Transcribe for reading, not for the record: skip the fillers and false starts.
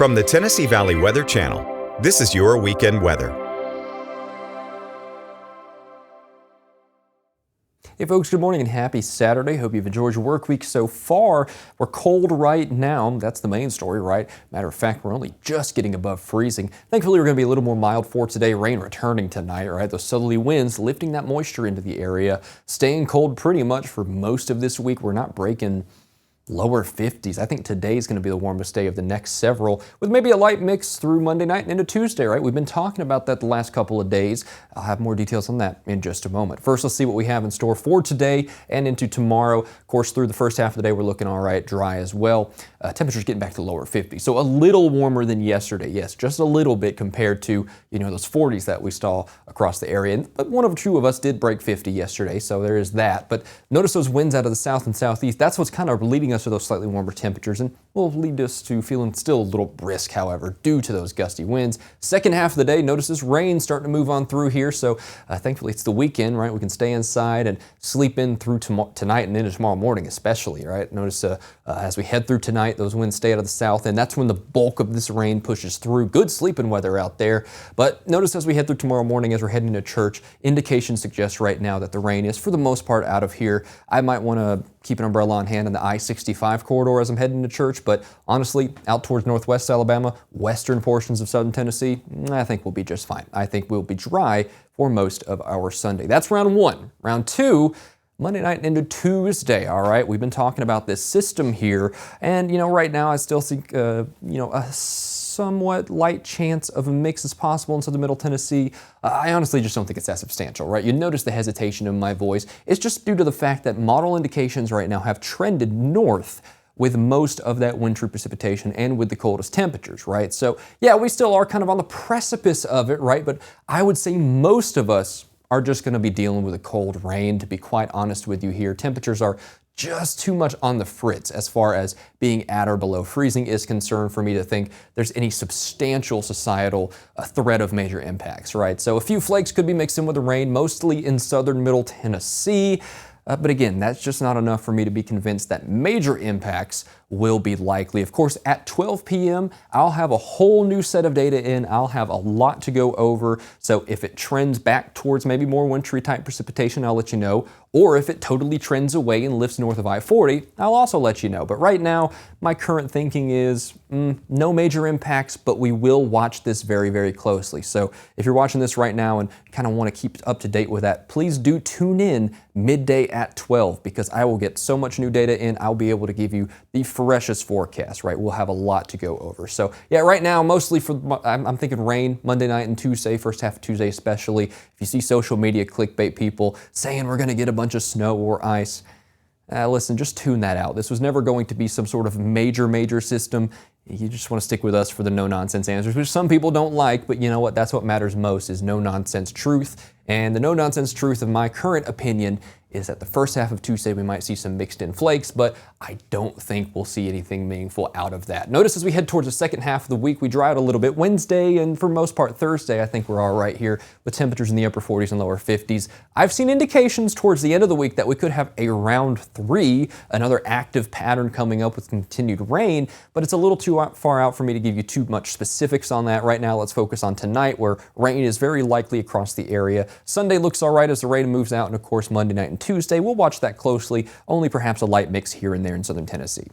From the Tennessee Valley Weather Channel, this is your weekend weather. Hey folks, good morning and happy Saturday. Hope you've enjoyed your work week so far. We're cold right now. That's the main story, right? Matter of fact, we're only just getting above freezing. Thankfully, we're going to be a little more mild for today. Rain returning tonight, right? Those southerly winds lifting that moisture into the area. Staying cold pretty much for most of this week. We're not breaking lower 50s. I think today's going to be the warmest day of the next several, with maybe a light mix through Monday night and into Tuesday, right? We've been talking about that the last couple of days. I'll have more details on that in just a moment. First, let's see what we have in store for today and into tomorrow. Of course, through the first half of the day, we're looking all right, dry as well. Temperatures getting back to lower 50s, so a little warmer than yesterday. Yes, just a little bit compared to, those 40s that we saw across the area. But one of two of us did break 50 yesterday, so there is that. But notice those winds out of the south and southeast. That's what's kind of leading us to those slightly warmer temperatures, and will lead us to feeling still a little brisk, however, due to those gusty winds. Second half of the day, notice this rain starting to move on through here, so thankfully it's the weekend, right? We can stay inside and sleep in through tonight and into tomorrow morning especially, right? Notice as we head through tonight, those winds stay out of the south, and that's when the bulk of this rain pushes through. Good sleeping weather out there, but notice as we head through tomorrow morning, as we're heading to church, indications suggest right now that the rain is for the most part out of here. I might want to keep an umbrella on hand in the I-65 corridor as I'm heading to church, but honestly, out towards northwest Alabama, western portions of southern Tennessee, I think we'll be just fine. I think we'll be dry for most of our Sunday. That's round one. Round two, Monday night and into Tuesday, all right? We've been talking about this system here, and, right now I still think, a somewhat light chance of a mix is possible in southern middle Tennessee. I honestly just don't think it's that substantial, right? You notice the hesitation in my voice. It's just due to the fact that model indications right now have trended north with most of that wintry precipitation and with the coldest temperatures, right? So yeah, we still are kind of on the precipice of it, right? But I would say most of us are just going to be dealing with a cold rain, to be quite honest with you here. Temperatures are just too much on the fritz as far as being at or below freezing is concerned for me to think there's any substantial societal threat of major impacts, right? So a few flakes could be mixed in with the rain, mostly in southern middle Tennessee. But again, that's just not enough for me to be convinced that major impacts will be likely. Of course, at 12 p.m., I'll have a whole new set of data in. I'll have a lot to go over. So if it trends back towards maybe more wintry type precipitation, I'll let you know. Or if it totally trends away and lifts north of I-40, I'll also let you know. But right now, my current thinking is no major impacts, but we will watch this very, very closely. So if you're watching this right now and kind of want to keep up to date with that, please do tune in midday at 12, because I will get so much new data in. I'll be able to give you the freshest forecast, right? We'll have a lot to go over. So yeah, right now, mostly I'm thinking rain Monday night and Tuesday, first half of Tuesday especially. If you see social media clickbait people saying we're going to get a bunch of snow or ice, listen, just tune that out. This was never going to be some sort of major system. You just want to stick with us for the no-nonsense answers, which some people don't like, but you know what? That's what matters most, is no-nonsense truth. And the no-nonsense truth of my current opinion is that the first half of Tuesday we might see some mixed-in flakes, but I don't think we'll see anything meaningful out of that. Notice as we head towards the second half of the week, we dry out a little bit. Wednesday and for most part Thursday, I think we're all right here with temperatures in the upper 40s and lower 50s. I've seen indications towards the end of the week that we could have a round three, another active pattern coming up with continued rain, but it's a little too far out for me to give you too much specifics on that. Right now, let's focus on tonight, where rain is very likely across the area. Sunday looks all right as the rain moves out, and of course Monday night and Tuesday, we'll watch that closely, only perhaps a light mix here and there in southern Tennessee.